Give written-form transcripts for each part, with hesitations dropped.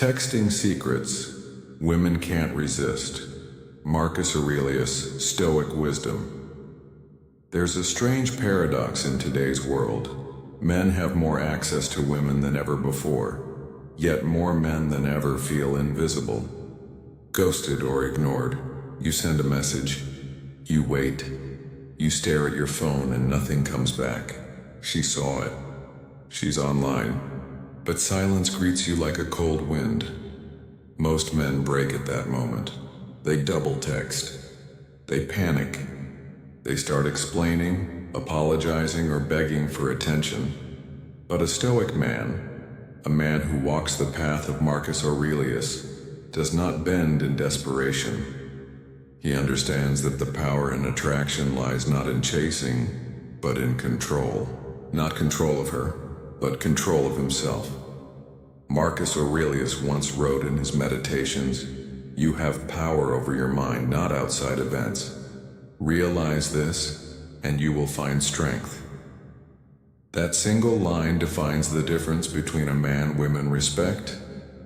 Texting secrets women can't resist. Marcus Aurelius, Stoic wisdom. There's a strange paradox in today's world. Men have more access to women than ever before, yet more men than ever feel invisible. Ghosted or ignored. You send a message, you wait, you stare at your phone and nothing comes back. She saw it. She's online. But silence greets you like a cold wind. Most men break at that moment. They double text. They panic. They start explaining, apologizing, or begging for attention. But a Stoic man, a man who walks the path of Marcus Aurelius, does not bend in desperation. He understands that the power in attraction lies not in chasing, but in control. Not control of her, but control of himself. Marcus Aurelius once wrote in his Meditations, "You have power over your mind, not outside events. Realize this, and you will find strength." That single line defines the difference between a man women respect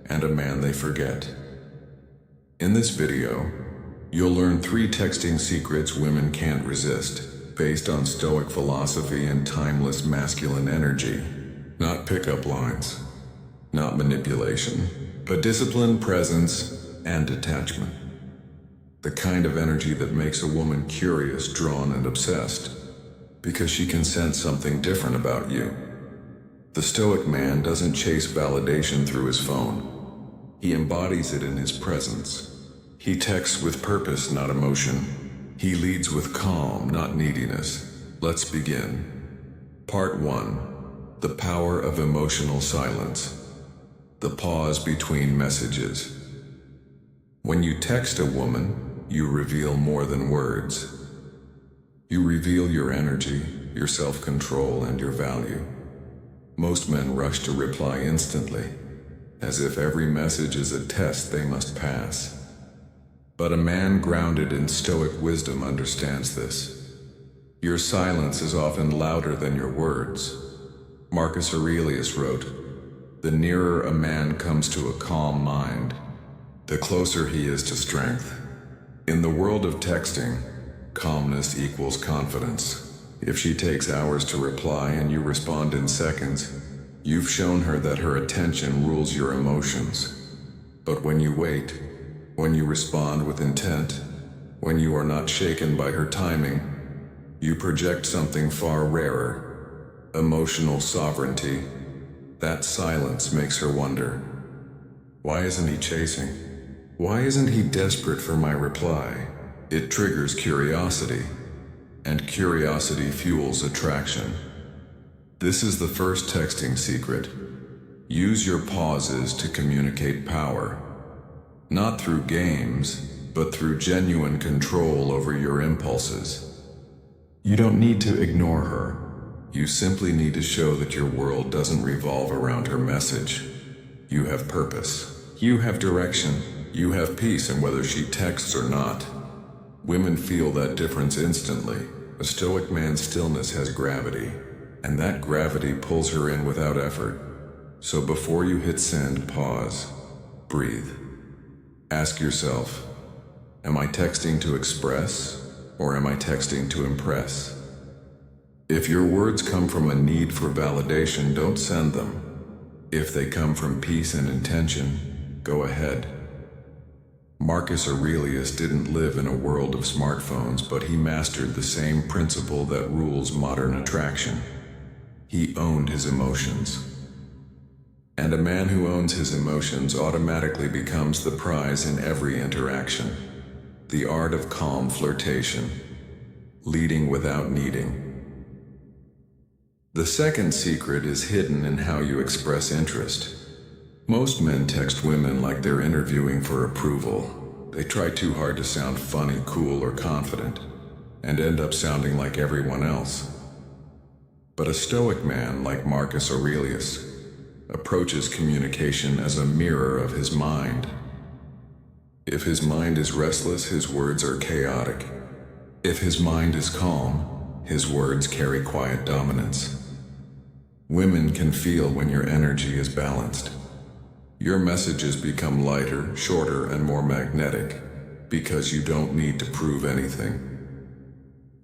and a man they forget. In this video, you'll learn 3 texting secrets women can't resist, based on Stoic philosophy and timeless masculine energy. Not pickup lines, not manipulation, but discipline, presence, and detachment. The kind of energy that makes a woman curious, drawn, and obsessed, because she can sense something different about you. The Stoic man doesn't chase validation through his phone. He embodies it in his presence. He texts with purpose, not emotion. He leads with calm, not neediness. Let's begin. Part 1. The power of emotional silence. The pause between messages. When you text a woman, you reveal more than words. You reveal your energy, your self-control, and your value. Most men rush to reply instantly, as if every message is a test they must pass. But a man grounded in Stoic wisdom understands this. Your silence is often louder than your words. Marcus Aurelius wrote, "The nearer a man comes to a calm mind, the closer he is to strength." In the world of texting, calmness equals confidence. If she takes hours to reply and you respond in seconds, you've shown her that her attention rules your emotions. But when you wait, when you respond with intent, when you are not shaken by her timing, you project something far rarer: emotional sovereignty. That silence makes her wonder, why isn't he chasing? Why isn't he desperate for my reply? It triggers curiosity, and curiosity fuels attraction. This is the first texting secret. Use your pauses to communicate power. Not through games, but through genuine control over your impulses. You don't need to ignore her. You simply need to show that your world doesn't revolve around her message. You have purpose. You have direction. You have peace in whether she texts or not. Women feel that difference instantly. A Stoic man's stillness has gravity, and that gravity pulls her in without effort. So before you hit send, pause. Breathe. Ask yourself, am I texting to express, or am I texting to impress? If your words come from a need for validation, don't send them. If they come from peace and intention, go ahead. Marcus Aurelius didn't live in a world of smartphones, but he mastered the same principle that rules modern attraction. He owned his emotions. And a man who owns his emotions automatically becomes the prize in every interaction. The art of calm flirtation. Leading without needing. The second secret is hidden in how you express interest. Most men text women like they're interviewing for approval. They try too hard to sound funny, cool, or confident, and end up sounding like everyone else. But a Stoic man like Marcus Aurelius approaches communication as a mirror of his mind. If his mind is restless, his words are chaotic. If his mind is calm, his words carry quiet dominance. Women can feel when your energy is balanced. Your messages become lighter, shorter, and more magnetic because you don't need to prove anything.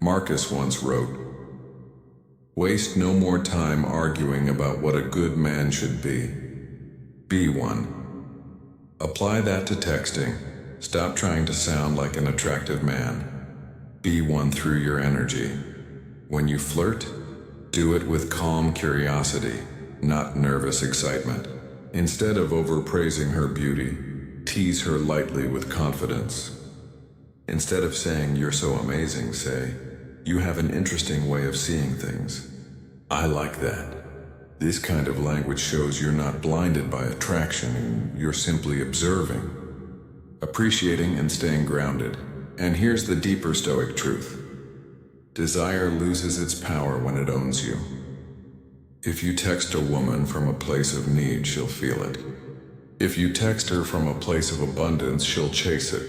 Marcus once wrote, "Waste no more time arguing about what a good man should be. Be one." Apply that to texting. Stop trying to sound like an attractive man. Be one through your energy. When you flirt, do it with calm curiosity, not nervous excitement. Instead of overpraising her beauty, tease her lightly with confidence. Instead of saying "you're so amazing," say, "You have an interesting way of seeing things. I like that." This kind of language shows you're not blinded by attraction and you're simply observing, appreciating, and staying grounded. And here's the deeper Stoic truth. Desire loses its power when it owns you. If you text a woman from a place of need, she'll feel it. If you text her from a place of abundance, she'll chase it.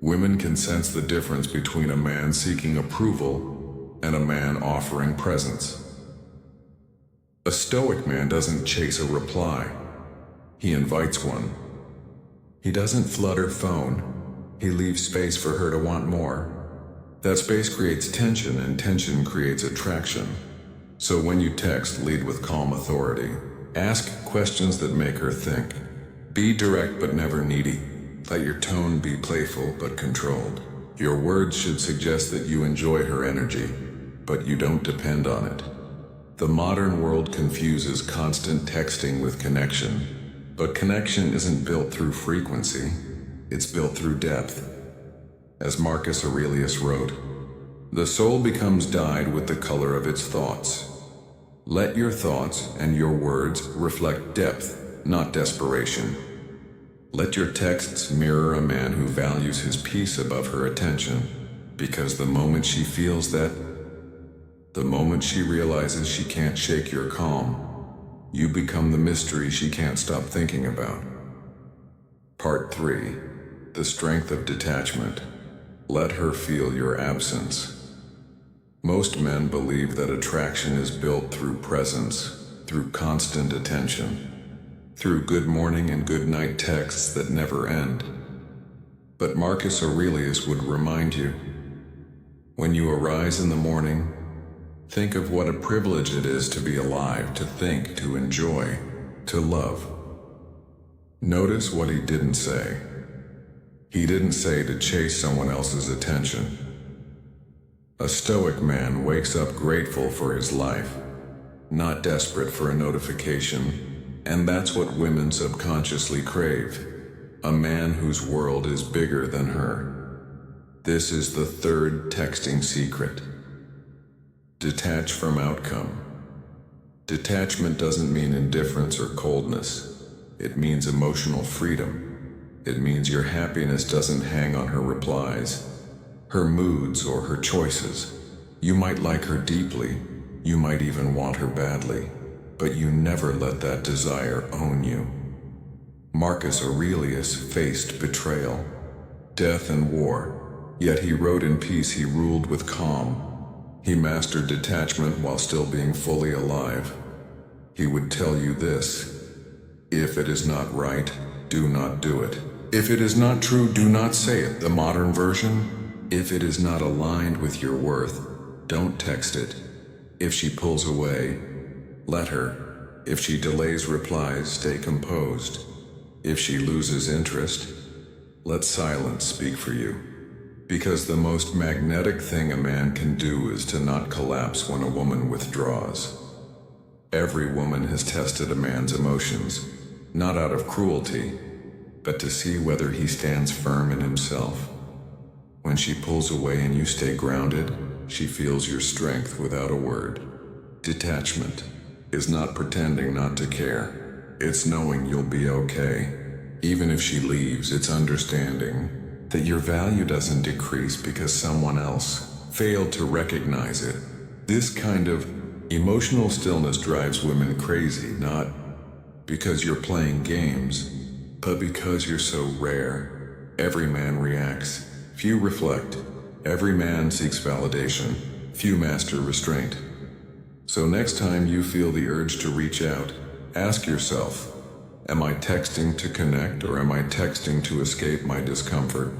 Women can sense the difference between a man seeking approval and a man offering presence. A Stoic man doesn't chase a reply. He invites one. He doesn't flood her phone. He leaves space for her to want more. That space creates tension, and tension creates attraction. So when you text, lead with calm authority. Ask questions that make her think. Be direct but never needy. Let your tone be playful but controlled. Your words should suggest that you enjoy her energy, but you don't depend on it. The modern world confuses constant texting with connection, but connection isn't built through frequency, it's built through depth. As Marcus Aurelius wrote, "The soul becomes dyed with the color of its thoughts." Let your thoughts and your words reflect depth, not desperation. Let your texts mirror a man who values his peace above her attention, because the moment she feels that, the moment she realizes she can't shake your calm, you become the mystery she can't stop thinking about. Part 3. The strength of detachment. Let her feel your absence. Most men believe that attraction is built through presence, through constant attention, through good morning and good night texts that never end. But Marcus Aurelius would remind you, when you arise in the morning, think of what a privilege it is to be alive, to think, to enjoy, to love. Notice what he didn't say. He didn't say to chase someone else's attention. A Stoic man wakes up grateful for his life, not desperate for a notification, and that's what women subconsciously crave. A man whose world is bigger than her. This is the third texting secret. Detach from outcome. Detachment doesn't mean indifference or coldness. It means emotional freedom. It means your happiness doesn't hang on her replies, her moods, or her choices. You might like her deeply, you might even want her badly, but you never let that desire own you. Marcus Aurelius faced betrayal, death, and war, yet he wrote in peace. He ruled with calm. He mastered detachment while still being fully alive. He would tell you this: if it is not right, do not do it. If it is not true, do not say it. The modern version: if it is not aligned with your worth, don't text it. If she pulls away, let her. If she delays replies, stay composed. If she loses interest, let silence speak for you. Because the most magnetic thing a man can do is to not collapse when a woman withdraws. Every woman has tested a man's emotions, not out of cruelty, but to see whether he stands firm in himself. When she pulls away and you stay grounded, she feels your strength without a word. Detachment is not pretending not to care. It's knowing you'll be okay. Even if she leaves, it's understanding that your value doesn't decrease because someone else failed to recognize it. This kind of emotional stillness drives women crazy, not because you're playing games, but because you're so rare. Every man reacts, few reflect. Every man seeks validation, few master restraint. So next time you feel the urge to reach out, ask yourself, Am I texting to connect or am I texting to escape my discomfort?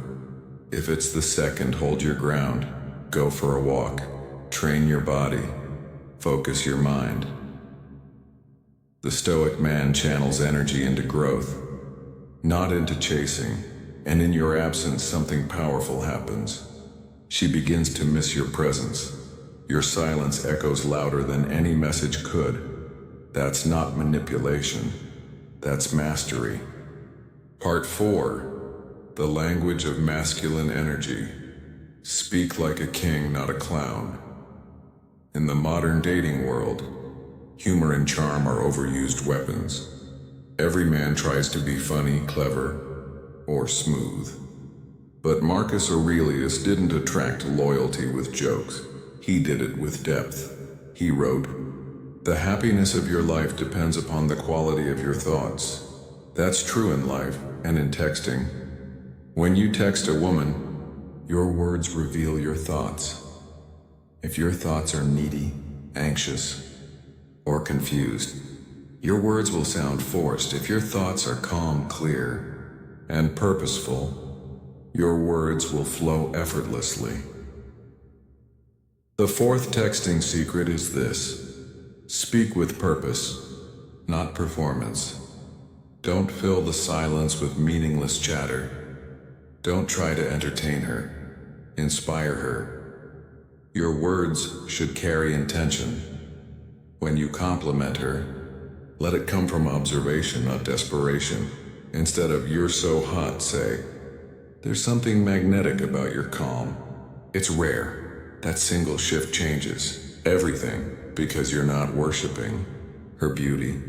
If it's the second, hold your ground. Go for a walk. Train your body. Focus your mind. The Stoic man channels energy into growth, not into chasing, and in your absence something powerful happens. She begins to miss your presence. Your silence echoes louder than any message could. That's not manipulation. That's mastery. Part 4. The language of masculine energy. Speak like a king, not a clown. In the modern dating world, humor and charm are overused weapons. Every man tries to be funny, clever, or smooth. But Marcus Aurelius didn't attract loyalty with jokes. He did it with depth. He wrote, "The happiness of your life depends upon the quality of your thoughts." That's true in life and in texting. When you text a woman, your words reveal your thoughts. If your thoughts are needy, anxious, or confused, your words will sound forced. If your thoughts are calm, clear, and purposeful, your words will flow effortlessly. The fourth texting secret is this: speak with purpose, not performance. Don't fill the silence with meaningless chatter. Don't try to entertain her, inspire her. Your words should carry intention. When you compliment her, let it come from observation, not desperation. Instead of "you're so hot," say, "There's something magnetic about your calm. It's rare. That single shift changes everything, because you're not worshiping her beauty.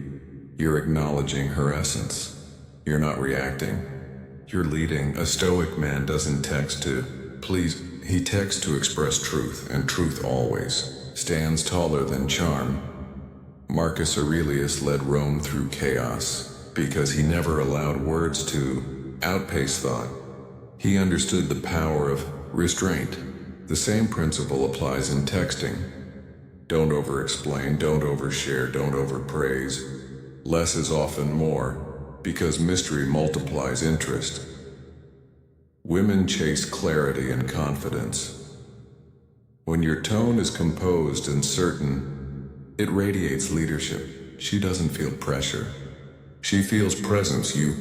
You're acknowledging her essence. You're not reacting. You're leading." A Stoic man doesn't text to please. He texts to express truth, and truth always stands taller than charm. Marcus Aurelius led Rome through chaos because he never allowed words to outpace thought. He understood the power of restraint. The same principle applies in texting. Don't over-explain, don't overshare, don't overpraise. Less is often more, because mystery multiplies interest. Women chase clarity and confidence. When your tone is composed and certain, it radiates leadership. She doesn't feel pressure. She feels presence. You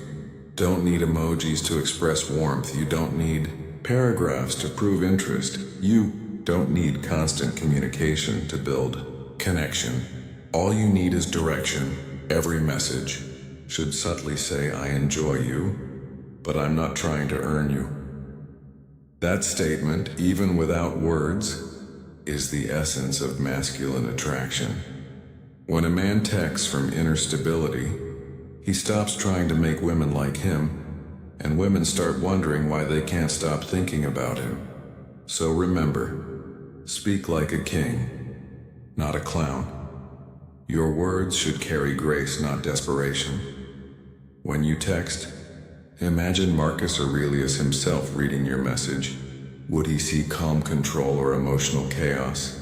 don't need emojis to express warmth. You don't need paragraphs to prove interest. You don't need constant communication to build connection. All you need is direction. Every message should subtly say, "I enjoy you, but I'm not trying to earn you." That statement, even without words, is the essence of masculine attraction. When a man texts from inner stability, he stops trying to make women like him, and women start wondering why they can't stop thinking about him. So remember, speak like a king, not a clown. Your words should carry grace, not desperation. When you text, imagine Marcus Aurelius himself reading your message. Would he see calm control or emotional chaos?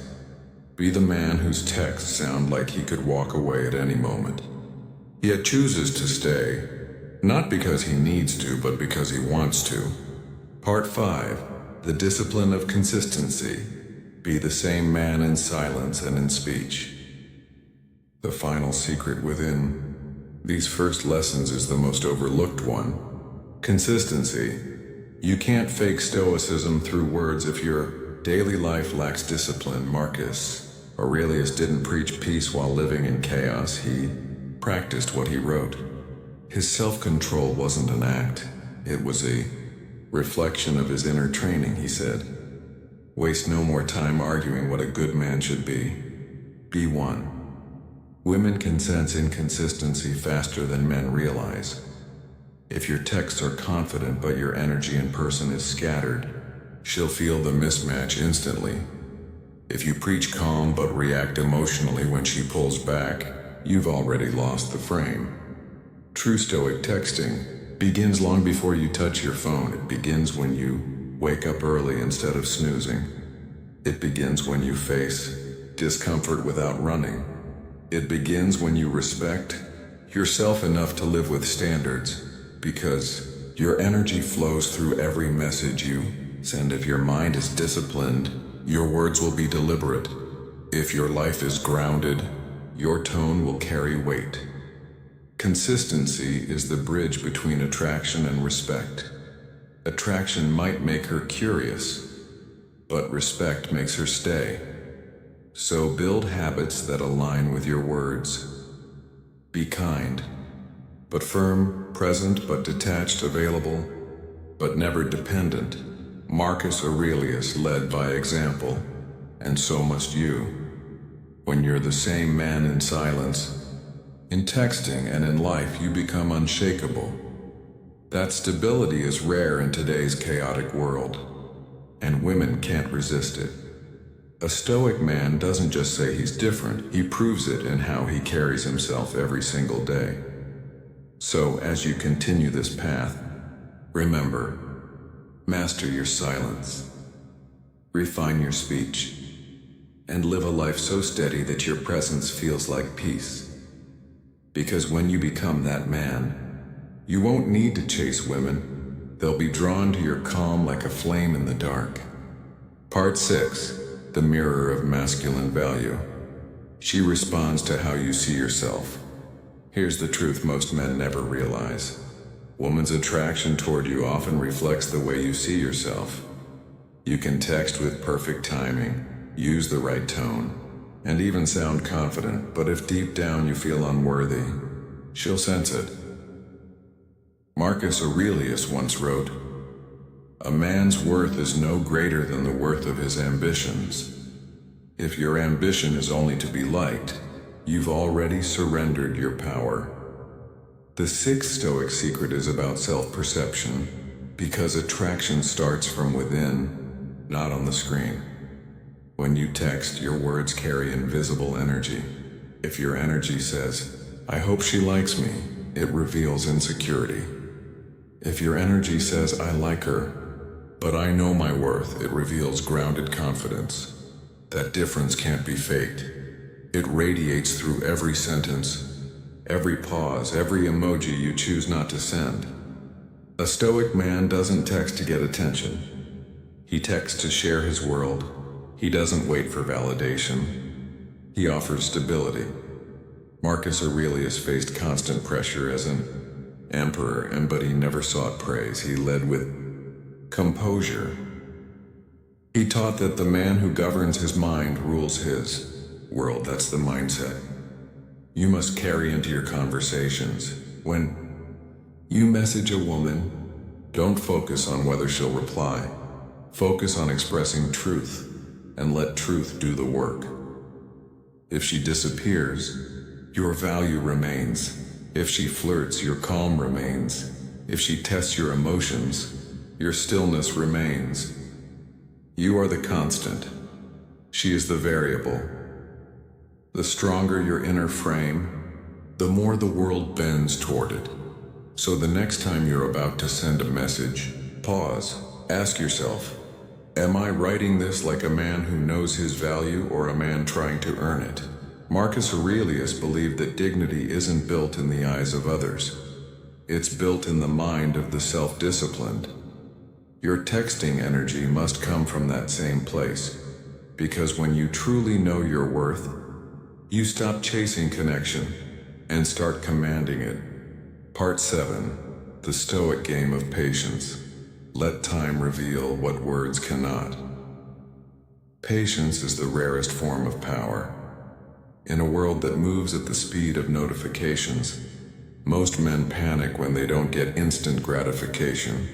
Be the man whose texts sound like he could walk away at any moment. Yet chooses to stay, not because he needs to, but because he wants to. Part 5. The discipline of consistency. Be the same man in silence and in speech. The final secret within these first lessons is the most overlooked one. Consistency. You can't fake stoicism through words if your daily life lacks discipline. Marcus Aurelius didn't preach peace while living in chaos. He practiced what he wrote. His self-control wasn't an act. It was a reflection of his inner training, he said. Waste no more time arguing what a good man should be. Be one. Women can sense inconsistency faster than men realize. If your texts are confident but your energy in person is scattered, she'll feel the mismatch instantly. If you preach calm but react emotionally when she pulls back, you've already lost the frame. True Stoic texting begins long before you touch your phone. It begins when you wake up early instead of snoozing. It begins when you face discomfort without running. It begins when you respect yourself enough to live with standards, because your energy flows through every message you send. If your mind is disciplined, your words will be deliberate. If your life is grounded, your tone will carry weight. Consistency is the bridge between attraction and respect. Attraction might make her curious, but respect makes her stay. So build habits that align with your words. Be kind, but firm, present but detached, available, but never dependent. Marcus Aurelius led by example, and so must you. When you're the same man in silence, in texting and in life, you become unshakable. That stability is rare in today's chaotic world, and women can't resist it. A Stoic man doesn't just say he's different, he proves it in how he carries himself every single day. So, as you continue this path, remember, master your silence, refine your speech, and live a life so steady that your presence feels like peace. Because when you become that man, you won't need to chase women. They'll be drawn to your calm like a flame in the dark. Part 6. The mirror of masculine value. She responds to how you see yourself. Here's the truth most men never realize. Woman's attraction toward you often reflects the way you see yourself. You can text with perfect timing, use the right tone, and even sound confident, but if deep down you feel unworthy, she'll sense it. Marcus Aurelius once wrote, "A man's worth is no greater than the worth of his ambitions." If your ambition is only to be liked, you've already surrendered your power. The sixth Stoic secret is about self-perception, because attraction starts from within, not on the screen. When you text, your words carry invisible energy. If your energy says, "I hope she likes me," it reveals insecurity. If your energy says, "I like her, but I know my worth," it reveals grounded confidence. That difference can't be faked. It radiates through every sentence, every pause, every emoji you choose not to send. A Stoic man doesn't text to get attention. He texts to share his world. He doesn't wait for validation. He offers stability. Marcus Aurelius faced constant pressure as an emperor, but he never sought praise. He led with composure. He taught that the man who governs his mind rules his world. That's the mindset you must carry into your conversations. When you message a woman, don't focus on whether she'll reply. Focus on expressing truth, and let truth do the work. If she disappears, your value remains. If she flirts, your calm remains. If she tests your emotions, your stillness remains. You are the constant. She is the variable. The stronger your inner frame, the more the world bends toward it. So the next time you're about to send a message, pause. Ask yourself, am I writing this like a man who knows his value or a man trying to earn it? Marcus Aurelius believed that dignity isn't built in the eyes of others. It's built in the mind of the self-disciplined. Your texting energy must come from that same place, because when you truly know your worth, you stop chasing connection and start commanding it. Part 7. The Stoic game of patience. Let time reveal what words cannot. Patience is the rarest form of power. In a world that moves at the speed of notifications, most men panic when they don't get instant gratification.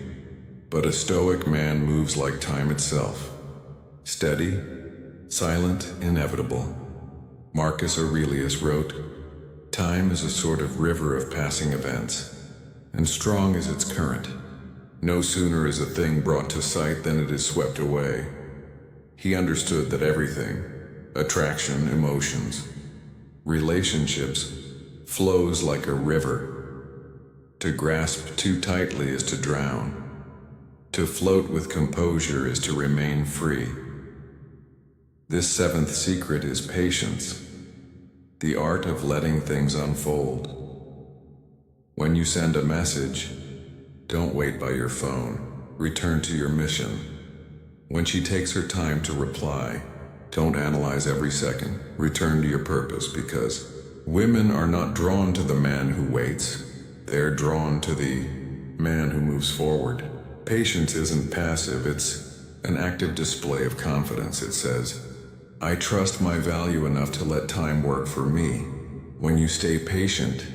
But a Stoic man moves like time itself. Steady, silent, inevitable. Marcus Aurelius wrote, "Time is a sort of river of passing events, and strong is its current. No sooner is a thing brought to sight than it is swept away." He understood that everything, attraction, emotions, relationships, flows like a river. To grasp too tightly is to drown. To float with composure is to remain free. This seventh secret is patience, the art of letting things unfold. When you send a message, don't wait by your phone. Return to your mission. When she takes her time to reply, don't analyze every second. Return to your purpose, because women are not drawn to the man who waits. They're drawn to the man who moves forward. Patience isn't passive, it's an active display of confidence. It says, I trust my value enough to let time work for me. When you stay patient,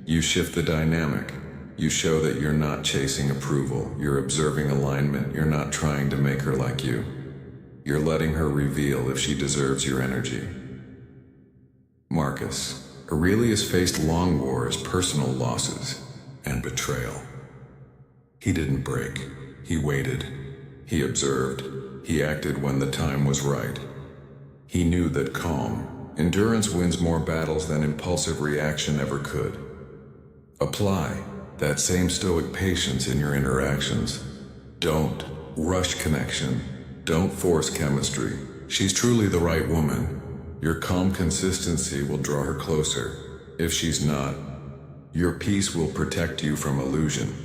you shift the dynamic. You show that you're not chasing approval. You're observing alignment. You're not trying to make her like you. You're letting her reveal if she deserves your energy. Marcus Aurelius faced long wars, personal losses, and betrayal. He didn't break. He waited. He observed. He acted when the time was right. He knew that calm, endurance wins more battles than impulsive reaction ever could. Apply that same stoic patience in your interactions. Don't rush connection. Don't force chemistry. She's truly the right woman. Your calm consistency will draw her closer. If she's not, your peace will protect you from illusion.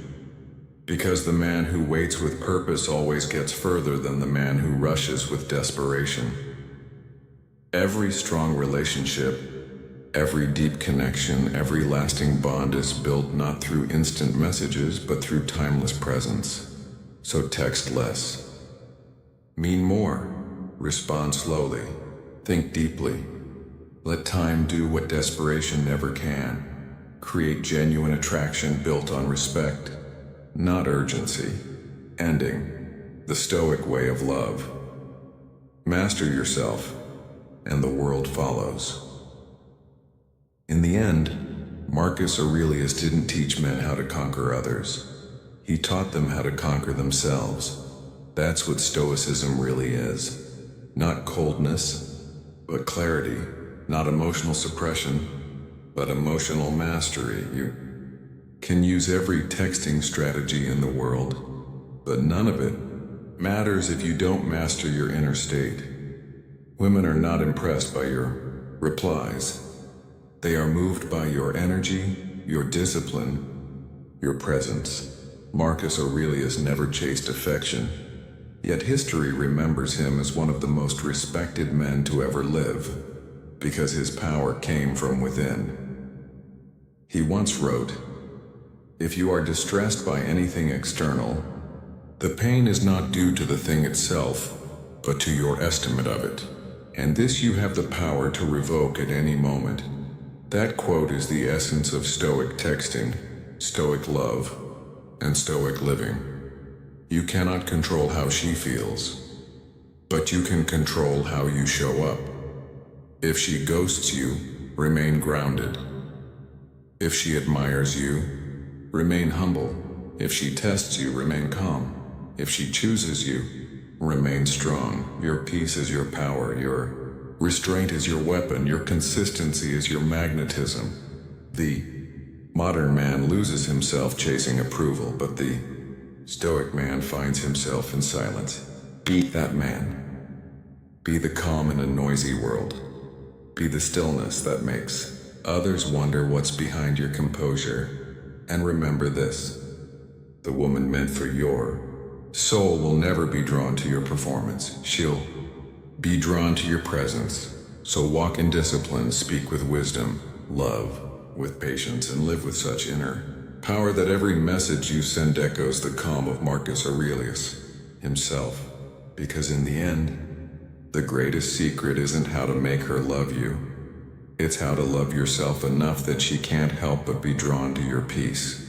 Because the man who waits with purpose always gets further than the man who rushes with desperation. Every strong relationship, every deep connection, every lasting bond is built not through instant messages, but through timeless presence. So text less. Mean more. Respond slowly. Think deeply. Let time do what desperation never can. Create genuine attraction built on respect, not urgency. Ending. The Stoic way of love. Master yourself, and the world follows. In the end, Marcus Aurelius didn't teach men how to conquer others. He taught them how to conquer themselves. That's what Stoicism really is. Not coldness, but clarity. Not emotional suppression, but emotional mastery. You can use every texting strategy in the world, but none of it matters if you don't master your inner state. Women are not impressed by your replies. They are moved by your energy, your discipline, your presence. Marcus Aurelius never chased affection, yet history remembers him as one of the most respected men to ever live, because his power came from within. He once wrote, "If you are distressed by anything external, the pain is not due to the thing itself, but to your estimate of it. And this you have the power to revoke at any moment." That quote is the essence of Stoic texting, Stoic love, and Stoic living. You cannot control how she feels, but you can control how you show up. If she ghosts you, remain grounded. If she admires you, remain humble. If she tests you, remain calm. If she chooses you, remain strong. Your peace is your power. Your restraint is your weapon. Your consistency is your magnetism. The modern man loses himself chasing approval, but the Stoic man finds himself in silence. Be that man. Be the calm in a noisy world. Be the stillness that makes others wonder what's behind your composure. And remember this: the woman meant for your soul will never be drawn to your performance. She'll be drawn to your presence. So walk in discipline, speak with wisdom, love with patience, and live with such inner power that every message you send echoes the calm of Marcus Aurelius himself. Because in the end, the greatest secret isn't how to make her love you. It's how to love yourself enough that she can't help but be drawn to your peace.